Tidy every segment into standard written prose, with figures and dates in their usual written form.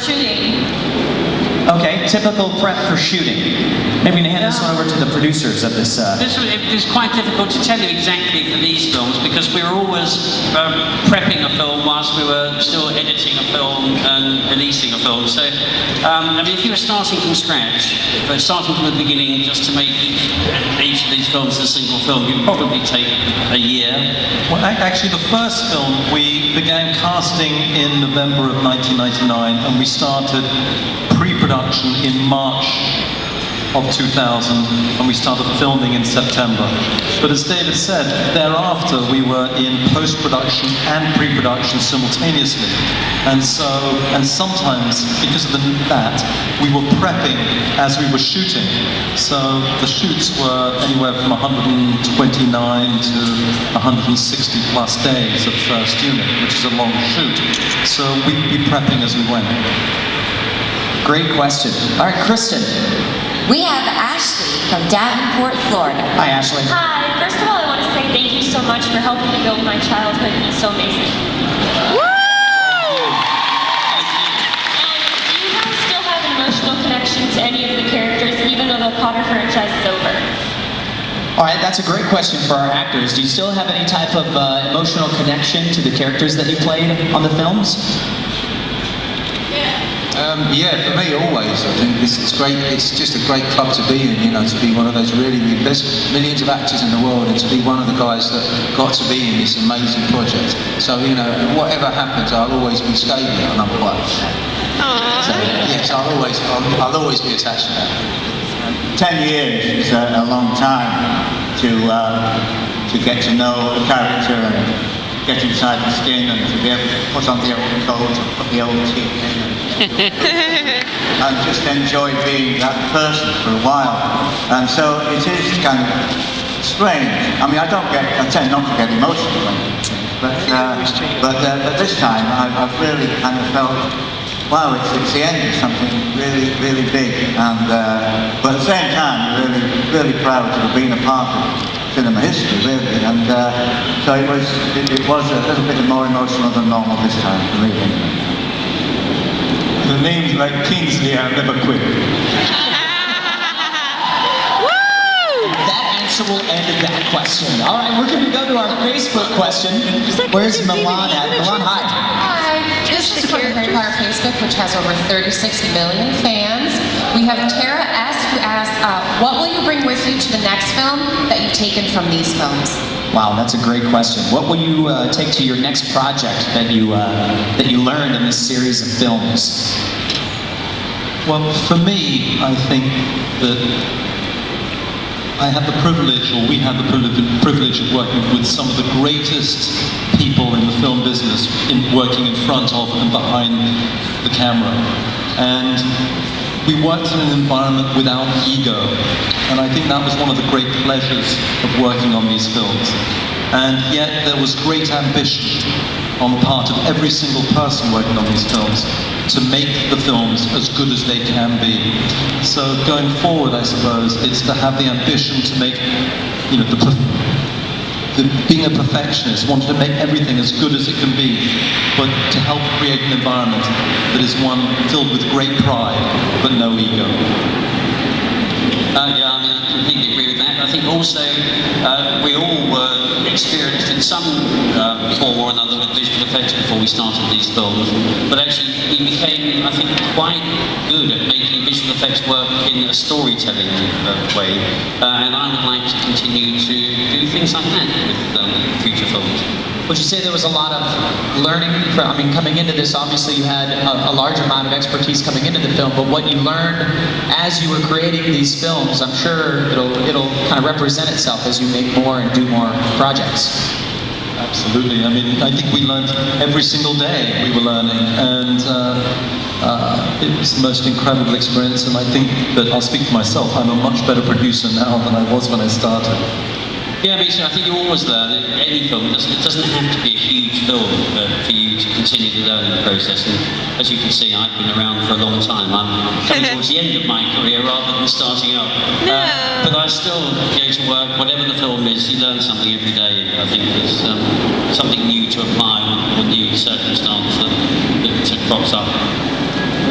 shooting. Okay, typical prep for shooting. Maybe we can hand this one over to the producers of this. It was quite difficult to tell you exactly for these films because we were always prepping a film whilst we were still editing a film and releasing a film. So, I mean, if you were starting from scratch, starting from the beginning just to make each of these films a single film, you'd probably take a year. Well, actually, the first film, we began casting in November of 1999 and we started pre-production in March of 2000 and we started filming in September. But as David said, thereafter we were in post-production and pre-production simultaneously. And sometimes, because of that, we were prepping as we were shooting. So the shoots were anywhere from 129 to 160 plus days of first unit, which is a long shoot. So we'd be prepping as we went. Great question. All right, Kristen. We have Ashley from Davenport, Florida. Hi, Ashley. Hi. First of all, I want to say thank you so much for helping me build my childhood. It's so amazing. Woo! And do you guys still have an emotional connection to any of the characters, even though the Potter franchise is over? All right, that's a great question for our actors. Do you still have any type of emotional connection to the characters that you played on the films? Yeah, for me always. I think it's great. It's just a great club to be in. You know, to be one of those there's millions of actors in the world, and to be one of the guys that got to be in this amazing project. So you know, whatever happens, I'll always be Scabior, and I'm quite. So, yes, I'll always be attached to that. 10 years is a long time to get to know the character and get inside the skin and to be able to put on the old coat and put the old teeth in and just enjoy being that person for a while. And so it is kind of strange. I mean, I tend not to get emotional when I do things, but this time I've really kind of felt, wow, it's the end of something really, really big. And but at the same time, really proud to have been a part of cinema history, really. And so it was a little bit more emotional than normal this time, believe me. The names like Kingsley are never quit. That answer will end that question. All right, we're going to go to our Facebook question. Where's Milan at? Milan, hi. Hi. This is from Harry Potter Facebook, which has over 36 million fans. We have Tara S., who asked, what will you bring with you to the next film that you've taken from these films? Wow, that's a great question. What will you take to your next project that you learned in this series of films? Well, for me, I think that I have the privilege, or we have the privilege of working with some of the greatest people in the film business, working in front of and behind the camera. And we worked in an environment without ego, and I think that was one of the great pleasures of working on these films. And yet there was great ambition on the part of every single person working on these films to make the films as good as they can be. So going forward, I suppose, it's to have the ambition to make, you know, being a perfectionist, wanting to make everything as good as it can be, but to help create an environment that is one filled with great pride, but no ego. Yeah, I mean, I completely agree with that. I think also we all were experienced in some form or another with visual effects before we started these films, but actually we became, I think, quite good at making visual effects work in a storytelling way, and I would like to continue to do things like that with future films. Would you say there was a lot of learning? I mean, coming into this, obviously you had a large amount of expertise coming into the film, but what you learned as you were creating these films, I'm sure it'll kind of represent itself as you make more and do more projects. Absolutely. I mean, I think we learned every single day we were learning, and it was the most incredible experience, and I think that I'll speak for myself, I'm a much better producer now than I was when I started. Yeah, me too. I think you always learn in any film. It doesn't have to be a huge film for you to continue the learning process. And as you can see, I've been around for a long time. I'm coming towards the end of my career rather than starting up. But I still go to work, whatever the film is, you learn something every day. I think there's something new to apply or new circumstance that crops up.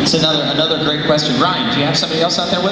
It's another great question. Ryan, do you have somebody else out there with